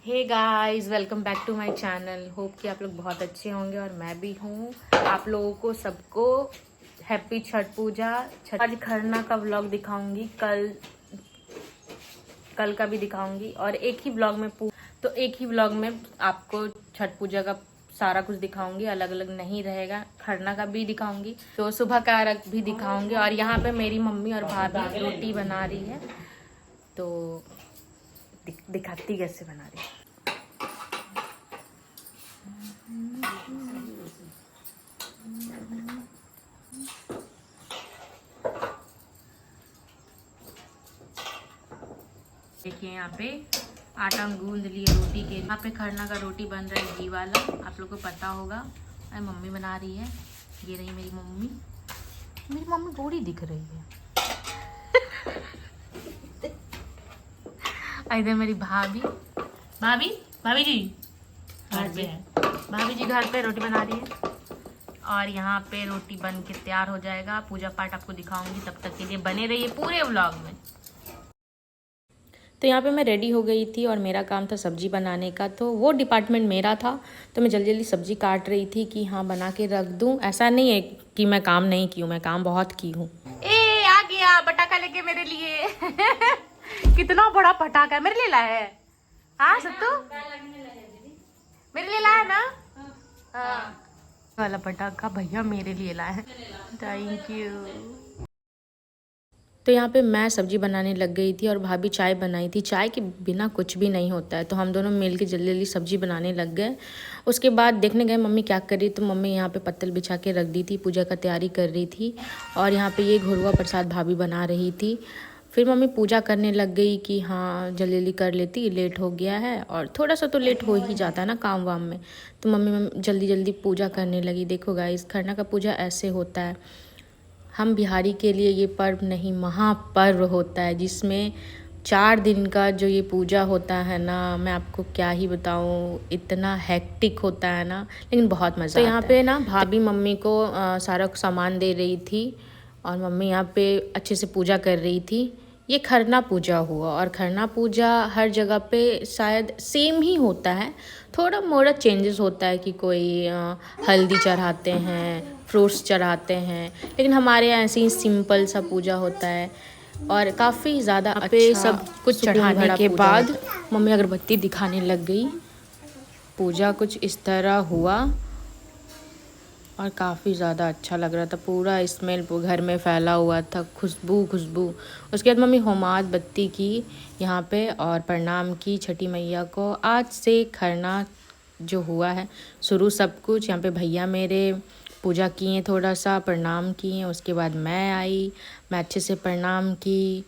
Hey guys, welcome back to my channel. Hope कि आप लोग बहुत अच्छे होंगे और मैं भी हूँ। आप लोगों को सबको हैप्पी छठ पूजा। आज खरना का व्लॉग दिखाऊंगी, कल का भी दिखाऊंगी और एक ही व्लॉग में आपको छठ पूजा का सारा कुछ दिखाऊंगी। अलग अलग नहीं रहेगा, खरना का भी दिखाऊंगी तो सुबह का अर्घ भी दिखाऊंगी। और यहाँ पे मेरी मम्मी और भाभी रोटी बना रही है तो दिखाती कैसे बना रही है। देखिए यहाँ पे आटा गूंद लिए रोटी के। यहाँ पे खरना का रोटी बन रहा है घी वाला, आप लोग को पता होगा। मम्मी बना रही है, ये रही मेरी मम्मी। मेरी मम्मी बूढ़ी दिख रही है। इधर मेरी भाभी भाभी जी घर पे है। भाभी जी घर पे रोटी बना रही है और यहाँ पे रोटी बन के तैयार हो जाएगा। पूजा पाठ आपको दिखाऊंगी, तब तक के लिए बने रहिए पूरे व्लॉग में। तो यहाँ पे मैं रेडी हो गई थी और मेरा काम था सब्जी बनाने का, तो वो डिपार्टमेंट मेरा था। तो मैं जल्दी जल्दी सब्जी काट रही थी कि हाँ बना के रख दूँ। ऐसा नहीं है कि मैं काम नहीं की हूँ, मैं काम बहुत की हूँ। ए आ गया पटाखा लेके मेरे लिए। कितना बड़ा पटाखा मेरे लिए लाया है। हाँ सत्तू मेरे लिए लाया ना। हाँ वाला पटाखा भैया मेरे लिए लाया है। Thank you. तो यहाँ पे मैं सब्जी बनाने लग गई थी और भाभी चाय बनाई थी। चाय के बिना कुछ भी नहीं होता है, तो हम दोनों मिल के जल्दी जल्दी सब्जी बनाने लग गए। उसके बाद देखने गए मम्मी क्या कर रही, तो मम्मी यहाँ पे पत्तल बिछा के रख दी थी, पूजा का तैयारी कर रही थी। और यहाँ पे ये घुरुआ प्रसाद भाभी बना रही थी। फिर मम्मी पूजा करने लग गई कि हाँ जल्दी जल्दी कर लेती, लेट हो गया है। और थोड़ा सा तो लेट हो ही जाता है ना काम वाम में, तो मम्मी जल्दी जल्दी पूजा करने लगी। देखो गाइस, खरना का पूजा ऐसे होता है। हम बिहारी के लिए ये पर्व नहीं, महापर्व होता है, जिसमें 4 दिन का जो ये पूजा होता है ना, मैं आपको क्या ही बताऊँ। इतना हेक्टिक होता है ना, लेकिन बहुत मज़ा आता है। तो यहाँ पे ना भाभी मम्मी को सारा सामान दे रही थी और मम्मी यहाँ पे अच्छे से पूजा कर रही थी। ये खरना पूजा हुआ और खरना पूजा हर जगह पे शायद सेम ही होता है। थोड़ा मोड़ा चेंजेस होता है कि कोई हल्दी चढ़ाते हैं, फ्रूट्स चढ़ाते हैं, लेकिन हमारे यहाँ ऐसे ही सिंपल सा पूजा होता है। और काफ़ी ज़्यादा अच्छा सब कुछ चढ़ाने के बाद मम्मी अगरबत्ती दिखाने लग गई। पूजा कुछ इस तरह हुआ और काफ़ी ज़्यादा अच्छा लग रहा था। पूरा स्मेल घर में फैला हुआ था, खुशबू। उसके बाद मम्मी होमात बत्ती की यहाँ पे और प्रणाम की छठी मैया को। आज से खरना जो हुआ है शुरू सब कुछ। यहाँ पे भैया मेरे पूजा किए, थोड़ा सा प्रणाम किए। उसके बाद मैं आई, मैं अच्छे से प्रणाम की,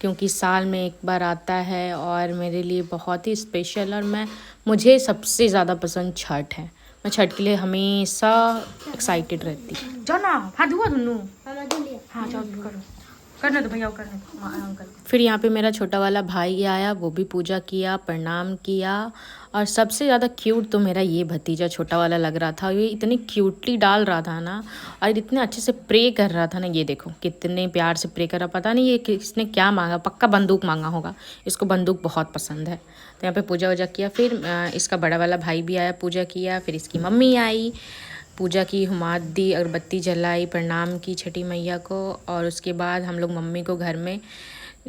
क्योंकि साल में एक बार आता है और मेरे लिए बहुत ही स्पेशल। और मुझे सबसे ज़्यादा पसंद छठ है। मैं छठ के लिए हमेशा एक्साइटेड रहती। जाओ ना, हाथ धुआ दोनों। हाँ जाओ करो, करने दो भैया, करने दो अंकल। फिर यहाँ पे मेरा छोटा वाला भाई आया, वो भी पूजा किया, प्रणाम किया। और सबसे ज़्यादा क्यूट तो मेरा ये भतीजा छोटा वाला लग रहा था। ये इतनी क्यूटली डाल रहा था ना, और इतने अच्छे से प्रे कर रहा था ना। ये देखो कितने प्यार से प्रे कर रहा। पता नहीं ये किसने क्या मांगा, पक्का बंदूक मांगा होगा। इसको बंदूक बहुत पसंद है। तो यहाँ पे पूजा वूजा किया। फिर इसका बड़ा वाला भाई भी आया, पूजा किया। फिर इसकी मम्मी आई, पूजा की, हुमात दी, अगरबत्ती जलाई, प्रणाम की छठी मैया को। और उसके बाद हम लोग मम्मी को घर में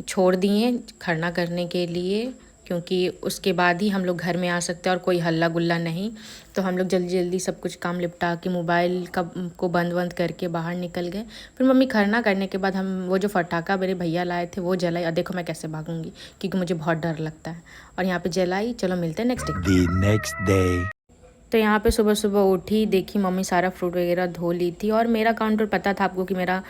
छोड़ दिए खरना करने के लिए, क्योंकि उसके बाद ही हम लोग घर में आ सकते हैं और कोई हल्ला गुल्ला नहीं। तो हम लोग जल्दी जल्दी सब कुछ काम निपटा के मोबाइल को बंद करके बाहर निकल गए। फिर मम्मी खरना करने के बाद हम वो जो फटाखा मेरे भैया लाए थे वो जलाई। और देखो मैं कैसे भागूंगी, क्योंकि मुझे बहुत डर लगता है। और यहाँ पे जलाई। चलो मिलते हैं नेक्स्ट डे। तो यहाँ पे सुबह सुबह उठी, देखी मम्मी सारा फ्रूट वगैरह धो ली थी। और मेरा काउंटर पता था आपको कि मेरा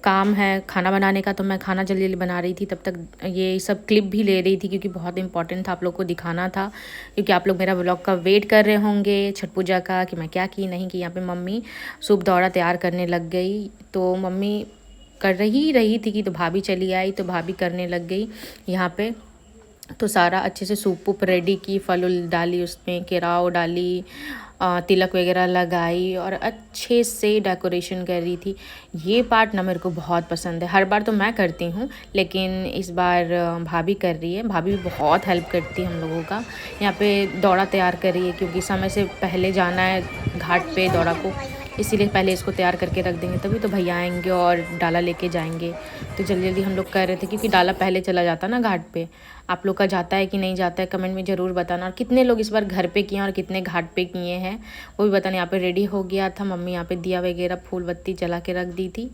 काम है खाना बनाने का, तो मैं खाना जल्दी जल्दी बना रही थी। तब तक ये सब क्लिप भी ले रही थी, क्योंकि बहुत इंपॉर्टेंट था, आप लोग को दिखाना था। क्योंकि आप लोग मेरा व्लॉग का वेट कर रहे होंगे छठ पूजा का, कि मैं क्या की नहीं की। यहाँ पे मम्मी सूप दौड़ा तैयार करने लग गई। तो मम्मी कर रही थी कि तो भाभी चली आई, तो भाभी करने लग गई यहाँ पे। तो सारा अच्छे से सूप वूप रेडी की, फल उल डाली, उसमें केराव डाली, तिलक वगैरह लगाई और अच्छे से डेकोरेशन कर रही थी। ये पार्ट ना मेरे को बहुत पसंद है। हर बार तो मैं करती हूँ, लेकिन इस बार भाभी कर रही है। भाभी भी बहुत हेल्प करती है हम लोगों का। यहाँ पे दौड़ा तैयार कर रही है, क्योंकि समय से पहले जाना है घाट पे दौड़ा को, इसीलिए पहले इसको तैयार करके रख देंगे, तभी तो भैया आएंगे और डाला लेके जाएंगे। तो जल्दी जल्दी हम लोग कर रहे थे, क्योंकि डाला पहले चला जाता ना घाट पे। आप लोग का जाता है कि नहीं जाता है, कमेंट में ज़रूर बताना। और कितने लोग इस बार घर पे किए हैं और कितने घाट पे किए हैं वो भी बताना। यहाँ पे रेडी हो गया था, मम्मी यहाँ पे दिया वगैरह फूल बत्ती जला के रख दी थी।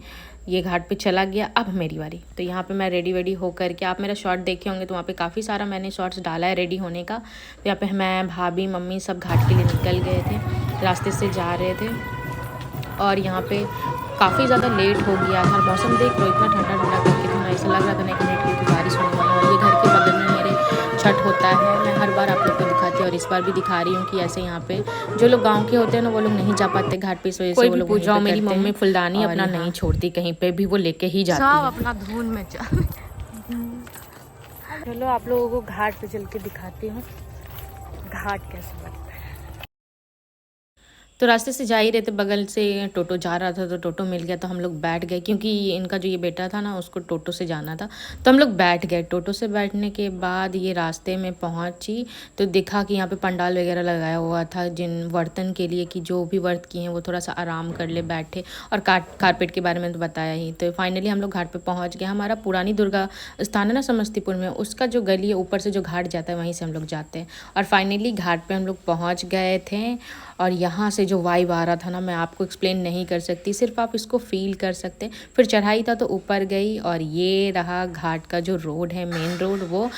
ये घाट पे चला गया, अब मेरी बारी। तो यहाँ पे मैं रेडी वेडी हो करके, आप मेरा शॉर्ट देखे होंगे तो वहाँ पे काफ़ी सारा मैंने शॉर्ट्स डाला है रेडी होने का। तो यहाँ पे मैं, भाभी, मम्मी सब घाट के लिए निकल गए थे, रास्ते से जा रहे थे। और यहाँ पे काफ़ी ज़्यादा लेट हो गया था। मौसम देख लो, इतना ठंडा ठंडा करके थोड़ा ऐसा लग रहा था ना 1 मिनट की बारिश होने वाला है। ये घर के बगल में मेरे छठ होता है, मैं हर बार आप लोग को दिखाती हूँ और इस बार भी दिखा रही हूँ कि ऐसे यहाँ पे जो लोग गांव के होते हैं ना, वो लोग नहीं जा पाते घाट पे, इस वजह से वो लोग पूजाओं। मेरी मम्मी फुलदानी अपना नहीं छोड़ती, कहीं पे भी वो लेके ही जाती है, अपना धुन में चलो आप लोगों को घाट पे चल के दिखाती हूँ घाट कैसा लगता है। तो रास्ते से जा ही रहे थे, बगल से टोटो जा रहा था तो टोटो मिल गया, तो हम लोग बैठ गए, क्योंकि इनका जो ये बेटा था ना उसको टोटो से जाना था, तो हम लोग बैठ गए। टोटो से बैठने के बाद ये रास्ते में पहुंची तो देखा कि यहाँ पे पंडाल वगैरह लगाया हुआ था जिन वर्तन के लिए, कि जो भी व्रत किए हैं वो थोड़ा सा आराम कर ले, बैठे। और कारपेट के बारे में तो बताया ही। तो फाइनली हम लोग घाट पर पहुँच गए। हमारा पुरानी दुर्गा स्थान है ना समस्तीपुर में, उसका जो गली है ऊपर से जो घाट जाता है वहीं से हम लोग जाते हैं। और फाइनली घाट पर हम लोग पहुँच गए थे। और यहाँ से जो वाइब आ रहा था ना, मैं आपको एक्सप्लेन नहीं कर सकती, सिर्फ आप इसको फील कर सकते। फिर चढ़ाई था तो ऊपर गई, और ये रहा घाट का जो रोड है, मेन रोड वो।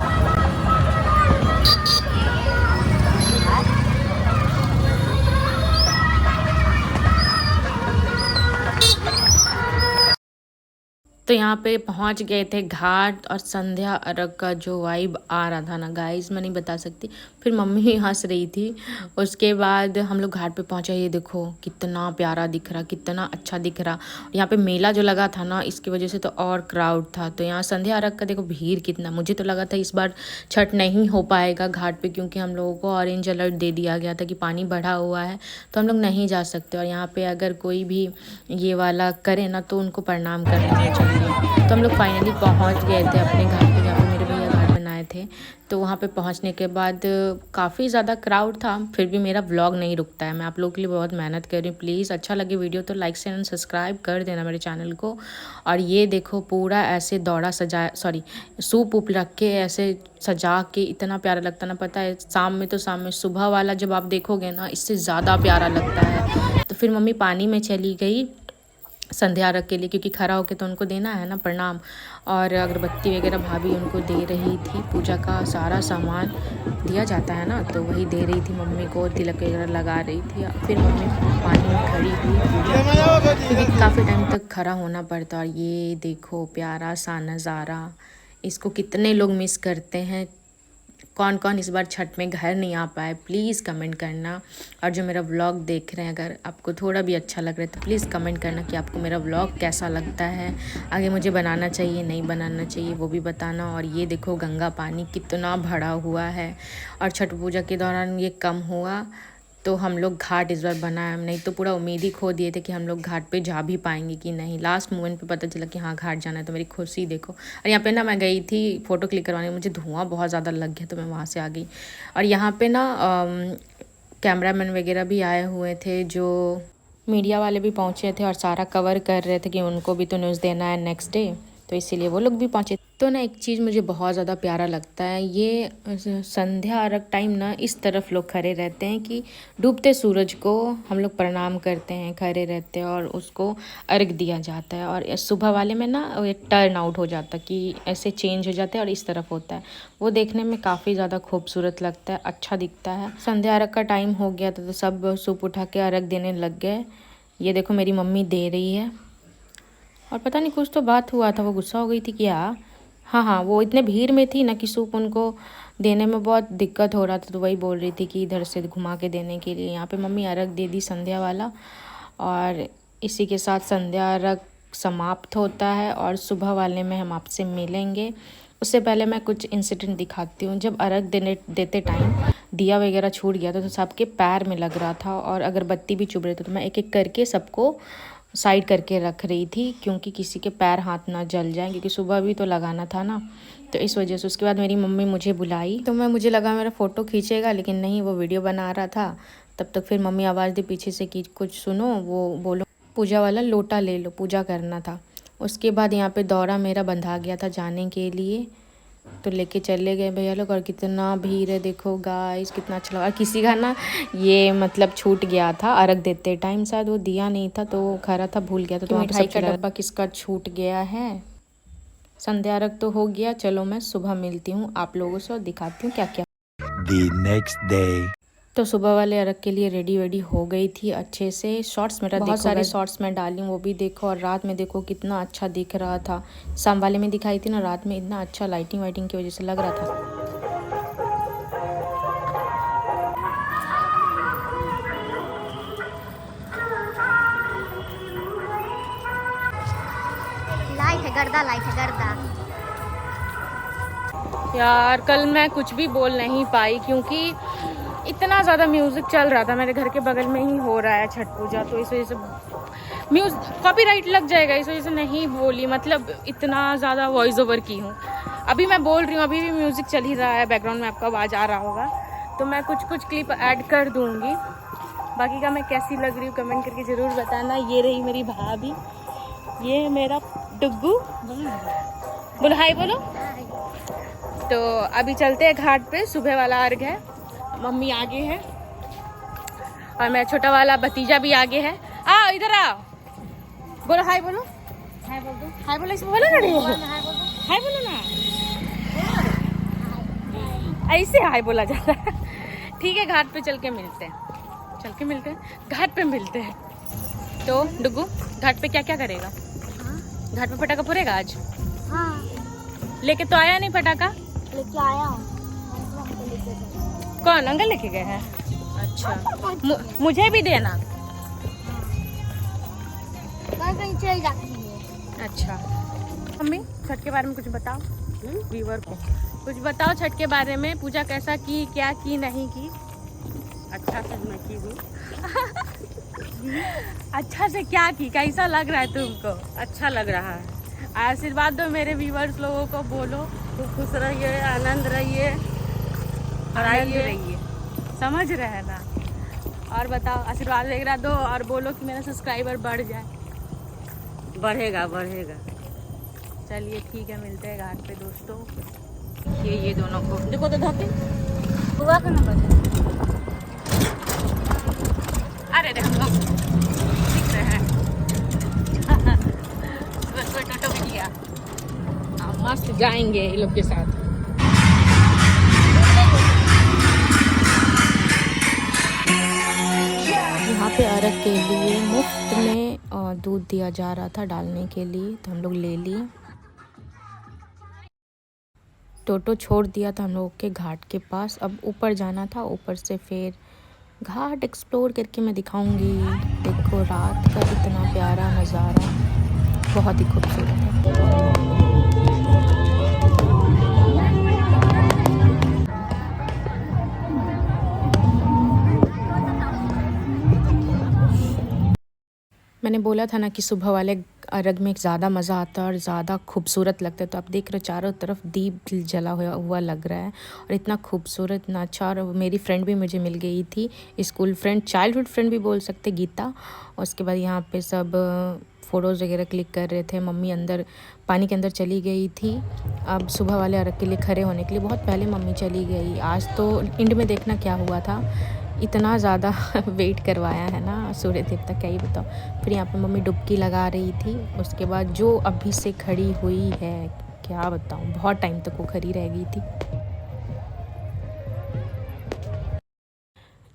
तो यहाँ पे पहुँच गए थे घाट, और संध्या अर्घ का जो वाइब आ रहा था ना गाइस, मैं नहीं बता सकती। फिर मम्मी ही हंस रही थी। उसके बाद हम लोग घाट पे पहुँचे। ये देखो कितना प्यारा दिख रहा, कितना अच्छा दिख रहा। यहाँ पे मेला जो लगा था ना, इसकी वजह से तो और क्राउड था। तो यहाँ संध्या अर्घ का देखो भीड़ कितना। मुझे तो लगा था इस बार छठ नहीं हो पाएगा घाट पे, क्योंकि हम लोगों को ऑरेंज अलर्ट दे दिया गया था कि पानी बढ़ा हुआ है, तो हम लोग नहीं जा सकते। और यहाँ पे अगर कोई भी ये वाला करे ना तो उनको प्रणाम करना चाहिए। तो हम लोग फाइनली पहुंच गए थे अपने घर पे, जहाँ पे मेरे भैया घाट बनाए थे। तो वहाँ पे पहुँचने के बाद काफ़ी ज़्यादा क्राउड था, फिर भी मेरा व्लॉग नहीं रुकता है। मैं आप लोगों के लिए बहुत मेहनत कर रही हूँ। प्लीज़ अच्छा लगे वीडियो तो लाइक शेयर एंड सब्सक्राइब कर देना मेरे चैनल को। और ये देखो पूरा ऐसे दौड़ा सजा, सॉरी सूप उप रख के ऐसे सजा के, इतना प्यारा लगता ना। पता है शाम में, तो शाम में सुबह वाला जब आप देखोगे ना, इससे ज़्यादा प्यारा लगता है। तो फिर मम्मी पानी में चली गई संध्या अर्घ के लिए, क्योंकि खड़ा होके तो उनको देना है ना प्रणाम। और अगरबत्ती वगैरह भाभी उनको दे रही थी, पूजा का सारा सामान दिया जाता है ना, तो वही दे रही थी मम्मी को, तिलक वगैरह लगा रही थी। फिर मम्मी पानी में खड़ी हुई पूजा, क्योंकि काफ़ी टाइम तक खड़ा होना पड़ता। और ये देखो प्यारा सा नज़ारा, इसको कितने लोग मिस करते हैं। कौन कौन इस बार छठ में घर नहीं आ पाए, प्लीज़ कमेंट करना। और जो मेरा व्लॉग देख रहे हैं, अगर आपको थोड़ा भी अच्छा लग रहा है तो प्लीज़ कमेंट करना कि आपको मेरा व्लॉग कैसा लगता है, आगे मुझे बनाना चाहिए नहीं बनाना चाहिए वो भी बताना। और ये देखो गंगा पानी कितना भरा हुआ है, और छठ पूजा के दौरान ये कम हुआ तो हम लोग घाट इस बार बनाए। हम नहीं तो पूरा उम्मीद ही खो दिए थे कि हम लोग घाट पे जा भी पाएंगे कि नहीं। लास्ट मोमेंट पे पता चला कि हाँ घाट जाना है, तो मेरी खुशी देखो। और यहाँ पे ना मैं गई थी फ़ोटो क्लिक करवाने, मुझे धुआं बहुत ज़्यादा लग गया तो मैं वहाँ से आ गई। और यहाँ पे ना कैमरामैन वगैरह भी आए हुए थे, जो मीडिया वाले भी पहुँचे थे और सारा कवर कर रहे थे कि उनको भी तो न्यूज़ देना है नेक्स्ट डे, तो इसीलिए वो लोग भी पहुँचे। तो ना एक चीज़ मुझे बहुत ज़्यादा प्यारा लगता है, ये संध्या अर्घ टाइम ना इस तरफ लोग खड़े रहते हैं कि डूबते सूरज को हम लोग प्रणाम करते हैं, खड़े रहते हैं और उसको अर्घ दिया जाता है। और सुबह वाले में ना टर्न आउट हो जाता है कि ऐसे चेंज हो जाता है और इस तरफ होता है। वो देखने में काफ़ी ज़्यादा खूबसूरत लगता है, अच्छा दिखता है। संध्या अर्घ का टाइम हो गया था तो सब सूप उठा के अर्घ देने लग गए। ये देखो मेरी मम्मी दे रही है, और पता नहीं कुछ तो बात हुआ था, वो गुस्सा हो गई थी क्या। हाँ, वो इतने भीड़ में थी ना कि सूप उनको देने में बहुत दिक्कत हो रहा था, तो वही बोल रही थी कि इधर से घुमा के देने के लिए। यहाँ पे मम्मी अर्घ दे दी संध्या वाला, और इसी के साथ संध्या अर्घ समाप्त होता है। और सुबह वाले में हम आपसे मिलेंगे। उससे पहले मैं कुछ इंसिडेंट दिखाती हूँ। जब अर्घ देते टाइम दिया वगैरह छूट गया था तो सबके पैर में लग रहा था और अगरबत्ती भी चुभ रहे थे, तो मैं एक एक करके सबको साइड करके रख रही थी क्योंकि किसी के पैर हाथ ना जल जाएं, क्योंकि सुबह भी तो लगाना था ना, तो इस वजह से। उसके बाद मेरी मम्मी मुझे बुलाई तो मुझे लगा मेरा फ़ोटो खींचेगा, लेकिन नहीं, वो वीडियो बना रहा था। तब तक फिर मम्मी आवाज़ दी पीछे से कि कुछ सुनो, वो बोलो पूजा वाला लोटा ले लो, पूजा करना था। उसके बाद यहाँ पे दौरा मेरा बंधा गया था जाने के लिए, तो लेके चले गए भैया लोग। और कितना भीड़ है देखो गाइस, कितना अच्छा लगा। किसी का ना ये मतलब छूट गया था अर्घ देते टाइम, शायद वो दिया नहीं था तो वो खरा था, भूल गया था, तो मिठाई का डब्बा किसका छूट गया है। संध्या अर्घ तो हो गया, चलो मैं सुबह मिलती हूँ आप लोगों से और दिखाती हूँ क्या क्या। The next day. तो सुबह वाले अर्घ के लिए रेडी वेडी हो गई थी अच्छे से। शॉर्ट्स मेरा बहुत सारे शॉर्ट्स मैं डाली हूँ, वो भी देखो। और रात में देखो कितना अच्छा दिख रहा था, शाम वाले में दिखाई थी ना, रात में इतना अच्छा लाइटिंग वाइटिंग की वजह से लग रहा था। लाइट है गर्दा। यार कल मैं कुछ भी बोल नहीं पाई क्योंकि इतना ज़्यादा म्यूज़िक चल रहा था, मेरे घर के बगल में ही हो रहा है छठ पूजा, तो इस वजह से कॉपीराइट लग जाएगा, इस वजह से नहीं बोली। मतलब इतना ज़्यादा वॉइस ओवर की हूँ। अभी मैं बोल रही हूँ, अभी भी म्यूज़िक चल ही रहा है बैकग्राउंड में, आपको आवाज़ आ रहा होगा, तो मैं कुछ क्लिप ऐड कर दूँगी। बाकी का मैं कैसी लग रही हूँ कमेंट करके ज़रूर बताना। ये रही मेरी भाभी, ये मेरा डुग्गू, बोलो हाय बोलो। तो अभी चलते हैं घाट पे, सुबह वाला अर्घ है। मम्मी आगे है और मेरा छोटा वाला भतीजा भी आगे है। आओ इधर आओ, बोलो हाय बोलो। हाय बोल दो, हाय बोलो, इसमें बोलो ना, हाय बोलो ना, ऐसे हाय बोला जाता है। ठीक है, घाट पे चल के मिलते हैं, घाट पे मिलते हैं। तो डुगू घाट पे क्या क्या करेगा? घाट पे पटाखा फोड़ेगा आज? हाँ, लेके तो आया नहीं पटाखा? लेके आया हूँ। कौन अंकल लेके गए हैं? अच्छा, मुझे भी देना। कहीं चल जाती है। अच्छा मम्मी, छठ के बारे में कुछ बताओ व्यूअर को, कुछ बताओ छठ के बारे में। पूजा कैसा की, क्या की, नहीं की? अच्छा से मैं की हूँ। अच्छा से क्या की, कैसा लग रहा है तुमको? अच्छा लग रहा है। आशीर्वाद दो मेरे व्यूअर्स लोगों को, बोलो खुश रहिए, आनंद रहिए और आनंद रहिए, समझ रहे हैं ना। और बताओ, आशीर्वाद वगैरह दो और बोलो कि मेरा सब्सक्राइबर बढ़ जाए। बढ़ेगा। चलिए ठीक है, मिलते हैं घाट पे दोस्तों। ये दोनों को देखो तो धोके हुआ का नंबर है। अरे देखो दिख रहे हैं। बस कोई टोटो भी लिया, मस्त जाएंगे ये लोग के साथ। यहाँ पे अर्घ के लिए मुफ्त में दूध दिया जा रहा था डालने के लिए, तो हम लोग ले लिए। टोटो छोड़ दिया था हम लोग के घाट के पास। अब ऊपर जाना था, ऊपर से फिर घाट एक्सप्लोर करके मैं दिखाऊंगी। देखो रात का इतना प्यारा नज़ारा, बहुत ही खूबसूरत है। मैंने बोला था ना कि सुबह वाले अर्घ में ज़्यादा मज़ा आता है और ज़्यादा खूबसूरत लगता है। तो आप देख रहे हो चारों तरफ दीप जला हुआ लग रहा है और इतना खूबसूरत, इतना अच्छा। और मेरी फ्रेंड भी मुझे मिल गई थी, स्कूल फ्रेंड, चाइल्डहुड फ्रेंड भी बोल सकते, गीता। और उसके बाद यहाँ पे सब फ़ोटोज़ वगैरह क्लिक कर रहे थे। मम्मी अंदर पानी के अंदर चली गई थी अब सुबह वाले अर्घ के लिए खड़े होने के लिए। बहुत पहले मम्मी चली गई। आज तो एंड में देखना क्या हुआ था, इतना ज़्यादा वेट करवाया है ना सूर्य देवता, क्या ही बताओ। फिर यहाँ पे मम्मी डुबकी लगा रही थी। उसके बाद जो अभी से खड़ी हुई है, क्या बताऊँ, बहुत टाइम तक वो खड़ी रह गई थी।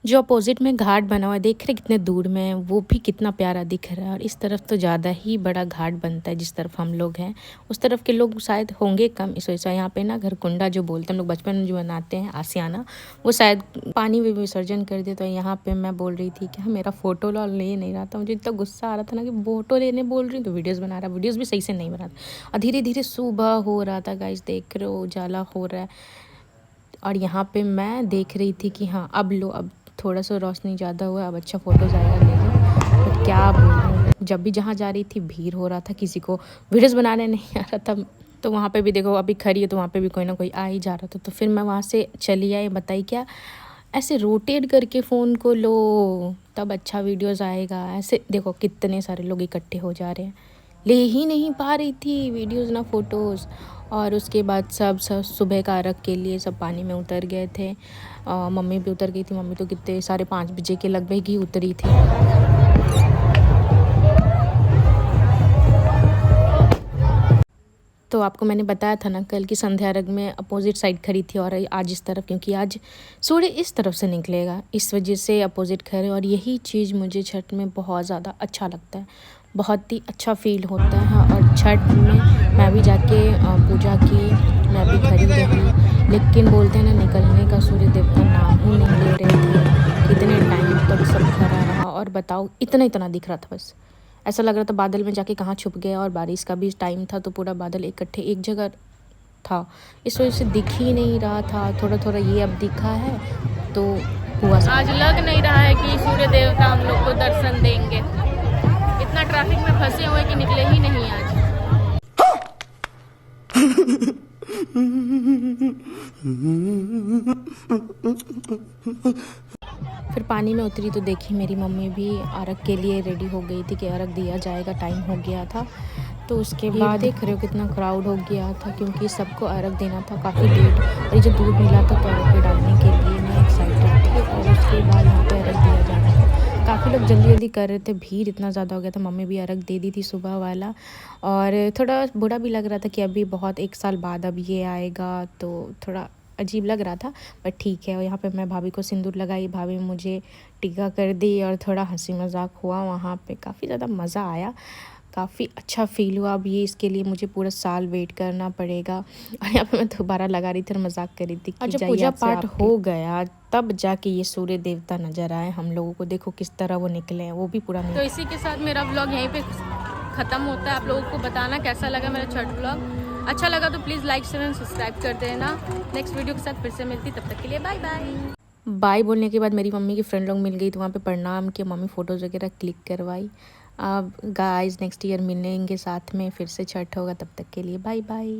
जो अपोजिट में घाट बना हुआ है, देख रहे कितने दूर में है, वो भी कितना प्यारा दिख रहा है। और इस तरफ तो ज़्यादा ही बड़ा घाट बनता है, जिस तरफ हम लोग हैं उस तरफ के लोग शायद होंगे कम। इस वजह से यहाँ पे ना घरकुंडा जो बोलते हैं हम लोग बचपन में, जो बनाते हैं आसियाना, वो शायद पानी में विसर्जन कर दे। तो यहाँ पे मैं बोल रही थी कि मेरा फ़ोटो ले नहीं रहा था। मुझे इतना गुस्सा आ रहा था ना कि फ़ोटो लेने बोल रही हूँ तो वीडियोज़ बना रहा, वीडियोज़ भी सही से नहीं बना रहा। और धीरे धीरे सुबह हो रहा था गाइस, देख रहे हो उजाला हो रहा है। और यहाँ पे मैं देख रही थी कि हाँ अब थोड़ा सा रोशनी ज़्यादा हुआ, अब अच्छा फ़ोटोज़ आएगा, ले लो। बट क्या बोलूँ, जब भी जहाँ जा रही थी भीड़ हो रहा था, किसी को वीडियोज़ बनाने नहीं आ रहा था। तो वहाँ पे भी देखो अभी खड़ी है तो वहाँ पे भी कोई ना कोई आ ही जा रहा था। तो फिर मैं वहाँ से चली आई। बताई क्या, ऐसे रोटेट करके फ़ोन को लो तब अच्छा वीडियोज़ आएगा। ऐसे देखो कितने सारे लोग इकट्ठे हो जा रहे हैं, ले ही नहीं पा रही थी वीडियोज़ ना फ़ोटोज़। और उसके बाद सब सुबह का अर्घ के लिए सब पानी में उतर गए थे। मम्मी भी उतर गई थी। मम्मी तो कितने 5:30 बजे के लगभग ही उतरी थी। तो आपको मैंने बताया था ना कल की संध्या अर्घ में अपोजिट साइड खड़ी थी और आज इस तरफ, क्योंकि आज सूर्य इस तरफ से निकलेगा, इस वजह से अपोजिट खड़े। और यही चीज़ मुझे छठ में बहुत ज़्यादा अच्छा लगता है, बहुत ही अच्छा फील होता है। और छठ में मैं भी जाके पूजा की, मैं भी खड़ी रही। लेकिन बोलते हैं ना, निकलने का सूर्य देवता नाम ही नहीं ले रहे थे। कितने टाइम तक सब खड़ा रहा और बताओ इतना दिख रहा था, बस ऐसा लग रहा था बादल में जाके कहाँ छुप गया। और बारिश का भी टाइम था तो पूरा बादल इकट्ठे एक जगह था, इस वजह से दिख ही नहीं रहा था। थोड़ा ये अब दिखा है तो हुआ। आज लग नहीं रहा है कि सूर्य देवता हम लोग को दर्शन देंगे। इतना ट्रैफिक में फंसे हुए कि निकले ही नहीं आज। फिर पानी में उतरी तो देखी मेरी मम्मी भी अर्घ के लिए रेडी हो गई थी कि अर्घ दिया जाएगा, टाइम हो गया था। तो उसके बाद देख रहे हो कितना क्राउड हो गया था, क्योंकि सबको अर्घ देना था काफ़ी लेट। और ये जो दूध मिला था तो अर्घ पे डालने के लिए मैं एक्साइटेड थी। और उसके बाद यहाँ पे अर्घ दिया जाना था। काफ़ी लोग जल्दी कर रहे थे, भीड़ इतना ज़्यादा हो गया था। मम्मी भी अर्घ दे दी थी सुबह वाला। और थोड़ा बुरा भी लग रहा था कि अभी बहुत 1 साल बाद अब ये आएगा, तो थोड़ा अजीब लग रहा था, बट ठीक है। और यहाँ पे मैं भाभी को सिंदूर लगाई, भाभी मुझे टीका कर दी और थोड़ा हंसी मजाक हुआ वहाँ पे। काफ़ी ज़्यादा मज़ा आया, काफ़ी अच्छा फील हुआ। अब ये इसके लिए मुझे पूरा साल वेट करना पड़ेगा। और यहाँ पे मैं दोबारा लगा रही थी और मजाक कर रही थी कि जब पूजा पाठ हो गया तब जाके ये सूर्य देवता नज़र आए हम लोगों को। देखो किस तरह वो निकले हैं, वो भी पूरा नहीं। तो इसी के साथ मेरा व्लॉग यहीं पे ख़त्म होता है। आप लोगों को बताना कैसा लगा मेरा छठ व्लॉग। अच्छा लगा तो please like share and subscribe कर देना। नेक्स्ट वीडियो के साथ फिर से मिलती, तब तक के लिए बाय बाय। बाय बोलने के बाद मेरी मम्मी की फ्रेंड लोग मिल गई तो वहाँ पे प्रणाम किया, मम्मी फ़ोटोज़ वगैरह क्लिक करवाई। अब गाइस नेक्स्ट ईयर मिलेंगे साथ में, फिर से छठ होगा, तब तक के लिए बाय बाय।